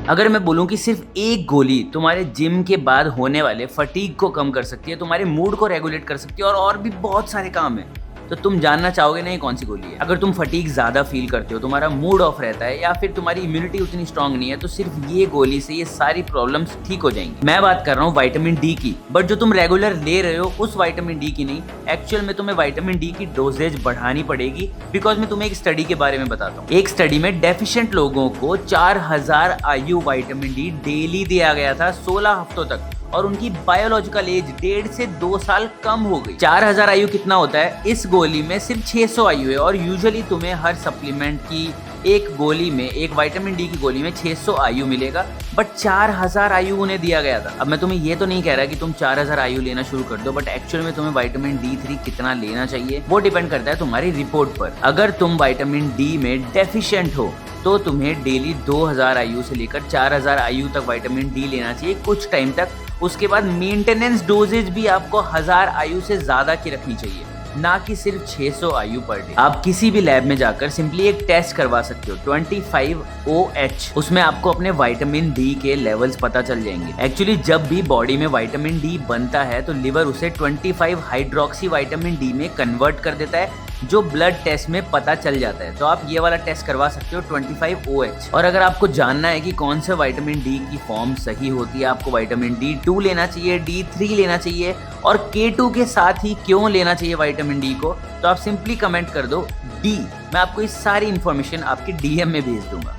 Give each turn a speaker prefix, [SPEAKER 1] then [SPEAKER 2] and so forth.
[SPEAKER 1] अगर मैं बोलूँ कि सिर्फ एक गोली तुम्हारे जिम के बाद होने वाले फटीग को कम कर सकती है, तुम्हारे मूड को रेगुलेट कर सकती है और भी बहुत सारे काम है, तो तुम जानना चाहोगे ना ये कौन सी गोली है। अगर तुम फटीग ज्यादा फील करते हो, तुम्हारा मूड ऑफ रहता है या फिर तुम्हारी इम्यूनिटी उतनी स्ट्रांग नहीं है, तो सिर्फ ये गोली से ये सारी प्रॉब्लम्स ठीक हो जाएंगी। मैं बात कर रहा हूँ विटामिन डी की, बट जो तुम रेगुलर ले रहे हो उस विटामिन डी की नहीं। एक्चुअल में तुम्हें विटामिन डी की डोजेज बढ़ानी पड़ेगी, बिकॉज मैं तुम्हें एक स्टडी के बारे में बताता हूँ। एक स्टडी में डेफिशिएंट लोगों को 4000 IU विटामिन डी डेली दिया गया था 16 हफ्तों तक, और उनकी बायोलॉजिकल एज 1.5 से 2 साल कम हो गई। 4000 IU कितना होता है? इस गोली में सिर्फ 600 IU है, और यूजुअली तुम्हें हर सप्लीमेंट की एक गोली में, एक विटामिन डी की गोली में 600 IU मिलेगा, बट 4000 IU उन्हें दिया गया था। अब मैं तुम्हें ये तो नहीं कह रहा कि तुम 4000 IU लेना शुरू कर दो, बट एक्चुअल में तुम्हें विटामिन D3 कितना लेना चाहिए वो डिपेंड करता है तुम्हारी रिपोर्ट पर। अगर तुम विटामिन डी में डेफिशिएंट हो तो तुम्हें डेली 2000 IU से लेकर 4000 IU तक विटामिन डी लेना चाहिए कुछ टाइम तक। उसके बाद मेंटेनेंस डोजेज भी आपको 1000 IU से ज्यादा की रखनी चाहिए, ना कि सिर्फ 600 IU पर डे। आप किसी भी लैब में जाकर सिंपली एक टेस्ट करवा सकते हो, 25OH। उसमें आपको अपने विटामिन डी के लेवल्स पता चल जाएंगे। एक्चुअली जब भी बॉडी में विटामिन डी बनता है तो लिवर उसे 25 हाइड्रोक्सी विटामिन डी में कन्वर्ट कर देता है, जो ब्लड टेस्ट में पता चल जाता है। तो आप ये वाला टेस्ट करवा सकते हो, 25OH। और अगर आपको जानना है कि कौन सा विटामिन डी की फॉर्म सही होती है, आपको विटामिन D2 लेना चाहिए, D3 लेना चाहिए और K2 के साथ ही क्यों लेना चाहिए विटामिन डी को, तो आप सिंपली कमेंट कर दो D। मैं आपको इस सारी इन्फॉर्मेशन आपके DM में भेज दूंगा।